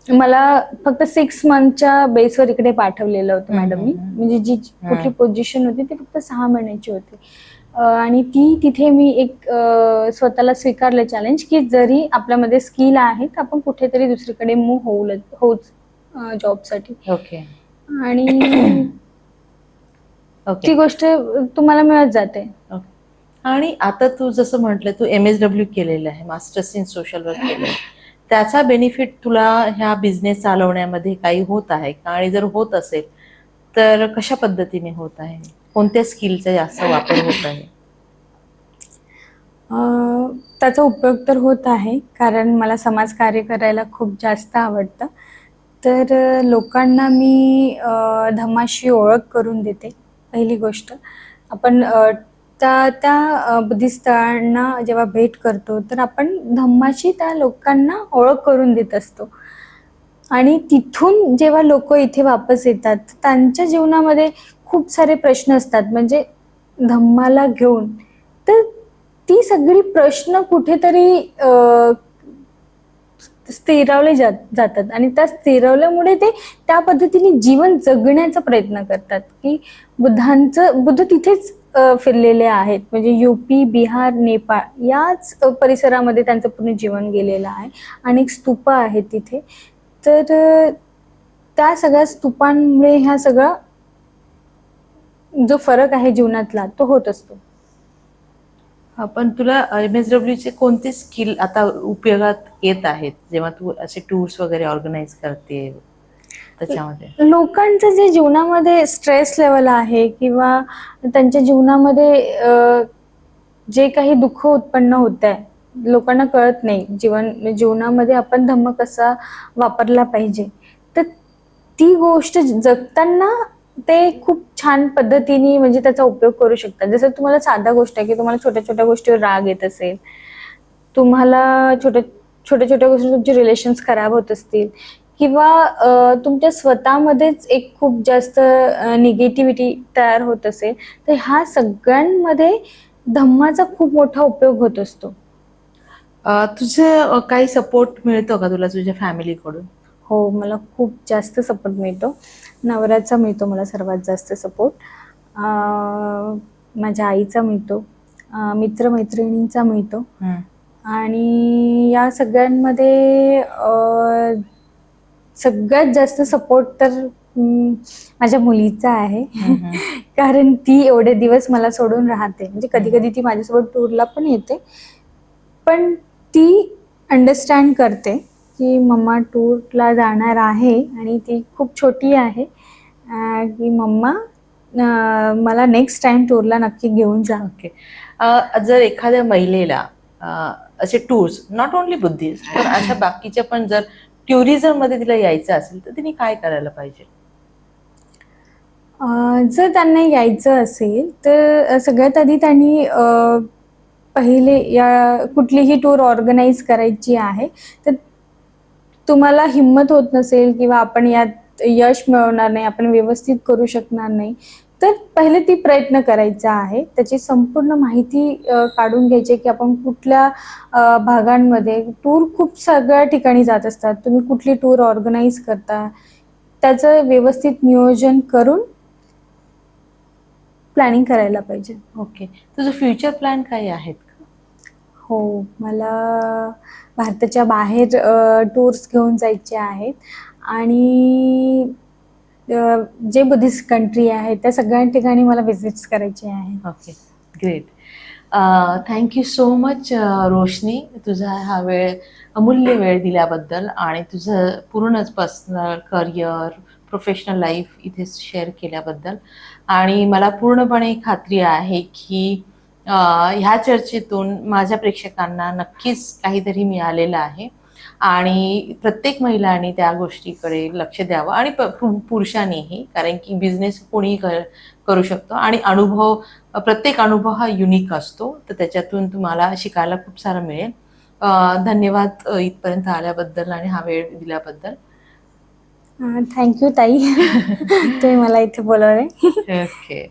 मला फक्त 6 मंथच्या बेसवर इकडे पाठवलेलं होतं मॅडमनी. म्हणजे जी कुठली पोझिशन होती ती फक्त 6 महिन्याची होती. आणि तिथे मी एक स्वतःला स्वीकारलं चॅलेंज की जरी आपल्यामध्ये स्किल आहे तर आपण कुठेतरी दुसरीकडे मूव्ह होऊच जॉबसाठी. ओके. आणि ती गोष्ट तुम्हाला मिळत जाते. आणि आता तू जसं म्हटलं, तू MSW केलेलं आहे, मास्टर्स इन सोशल वर्क केलं, त्याचा बेनिफिट तुला ह्या बिझनेस चालवण्यामध्ये काही होत आहे का? आणि जर होत असेल तर कशा पद्धतीने होत आहे? कोणत्या स्किलचा जास्त वापर होत आहे? त्याचा उपयोग तर होत आहे, कारण मला समाजकार्य करायला खूप जास्त आवडतं. तर लोकांना मी धम्माशी ओळख करून देते. पहिली गोष्ट आपण त्या बुद्धिस्तांना जेव्हा भेट करतो तर आपण धम्माशी त्या लोकांना ओळख करून देत असतो. आणि तिथून जेव्हा लोक इथे वापस येतात त्यांच्या जीवनामध्ये खूप सारे प्रश्न असतात, म्हणजे धम्माला घेऊन. तर ती सगळी प्रश्न कुठेतरी स्थिरावले जातात आणि त्या स्थिरवल्यामुळे ते त्या पद्धतीने जीवन जगण्याचा प्रयत्न करतात. की बुद्ध तिथेच फिरलेले आहेत, म्हणजे UP, बिहार, नेपाळ याच परिसरामध्ये त्यांचं पूर्ण जीवन गेलेलं आहे. अनेक स्तूप आहेत तिथे. तर त्या सगळ्या स्तूपांमुळे ह्या सगळा जो फरक आहे जीवनातला तो होत असतो. पण तुला MSW चे कोणते स्किल आता उपयोगात येत आहेत जेव्हा तू असे टूर्स वगैरे ऑर्गनाईज करते त्याच्यामध्ये? लोकांचं जे जीवनामध्ये स्ट्रेस लेवल आहे किंवा त्यांच्या जीवनामध्ये जे काही दुःख उत्पन्न होत आहे, लोकांना कळत नाही जीवनामध्ये आपण धम्म कसा वापरला पाहिजे. तर ती गोष्ट जगताना ते खूप छान पद्धतीने म्हणजे त्याचा उपयोग करू शकतात. जसं तुम्हाला साधा गोष्ट आहे की तुम्हाला छोट्या छोट्या गोष्टीवर राग येत असेल, तुम्हाला छोट्या छोट्या गोष्टी तुमचे रिलेशन्स खराब होत असतील किंवा तुमच्या स्वतःमध्येच एक खूप जास्त निगेटिव्हिटी तयार होत असेल, तर ह्या सगळ्यांमध्ये धम्माचा खूप मोठा उपयोग होत असतो. तुझं काही सपोर्ट मिळतो का तुला तुझ्या फॅमिलीकडून? हो, मला खूप जास्त सपोर्ट मिळतो. नवऱ्याचा मिळतो मला सर्वात जास्त सपोर्ट. माझ्या आईचा मिळतो, मित्रमैत्रिणींचा मिळतो. आणि या सगळ्यांमध्ये सगळ्यात जास्त सपोर्ट तर माझ्या मुलीचा आहे. कारण ती एवढे दिवस मला सोडून राहते. म्हणजे कधी कधी ती माझ्यासोबत टूरला पण येते, पण ती अंडरस्टँड करते की मम्मा टूरला जाणार आहे आणि ती खूप छोटी आहे की मम्मा मला नेक्स्ट टाइम टूरला नक्की घेऊन जा. ओके. जर एखाद्या महिलेला असे टूर्स, नॉट ओनली बुद्धिस्ट पण अशा बाकीच्या पण, जर टुरिझम मध्ये तिला यायचं असेल तर तिने काय करायला पाहिजे? जर त्यांना यायचं असेल तर सगळ्यात आधी त्यांनी पहिले कुठलीही टूर ऑर्गनाईज करायची आहे तर तुम्हाला हिंमत होत नसेल किंवा आपण यात यश मिळवणार नाही, आपण व्यवस्थित करू शकणार नाही, तर पहिले ती प्रयत्न करायचा आहे. त्याची संपूर्ण माहिती काढून घ्यायची की आपण कुठल्या भागांमध्ये टूर खूप सगळ्या ठिकाणी जात असतात. तुम्ही कुठली टूर ऑर्गनाईज करता त्याचं व्यवस्थित नियोजन करून प्लॅनिंग करायला पाहिजे. ओके. तुझं फ्युचर प्लॅन काही आहेत का? हो, मला भारताच्या बाहेर टूर्स घेऊन जायचे आहेत आणि जे बुद्धिस्ट कंट्री आहेत त्या सगळ्या ठिकाणी मला व्हिजिट्स करायचे आहे. Okay, great. Thank you so much Roshni, तुझा हा अमूल्य वेळ दिल्याबद्दल आणि तुझं पूर्णच पर्सनल करिअर, प्रोफेशनल लाईफ इथे शेअर केल्याबद्दल. आणि मला पूर्णपणे खात्री आहे की ह्या चर्चेतून माझ्या प्रेक्षकांना नक्कीच काहीतरी मिळालेलं आहे आणि प्रत्येक महिलांनी त्या गोष्टीकडे लक्ष द्यावं आणि पुरुषांनीही, कारण की बिझनेस कोणीही करू शकतो आणि प्रत्येक अनुभव हा युनिक असतो, तर त्याच्यातून तुम्हाला शिकायला खूप सारं मिळेल. धन्यवाद इथपर्यंत आल्याबद्दल आणि हा वेळ दिल्याबद्दल. थँक्यू ताई. तुम्ही मला इथे बोलवले. Okay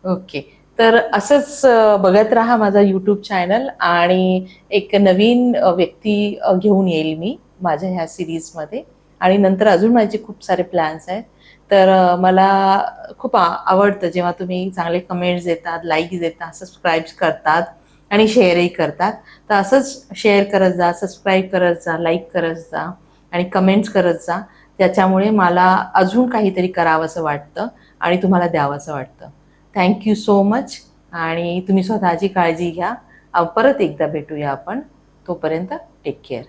okay. तर असंच बघत राहा माझा यूट्यूब चॅनल आणि एक नवीन व्यक्ती घेऊन येईल मी माझ्या ह्या सिरीजमध्ये आणि नंतर अजून माझे खूप सारे प्लॅन्स आहेत. तर मला खूप आवडतं जेव्हा तुम्ही चांगले कमेंट्स देतात, लाईक्स देतात, सबस्क्राईब करतात आणि शेअरही करतात. तर असंच शेअर करत जा, सबस्क्राईब करत जा, लाईक करत जा आणि कमेंट्स करत जा. त्याच्यामुळे मला अजून काहीतरी करावंसं वाटतं आणि तुम्हाला द्यावंसं वाटतं. थँक्यू सो मच आणि तुम्ही स्वतःची काळजी घ्या. परत एकदा भेटूया आपण. तोपर्यंत टेक केअर.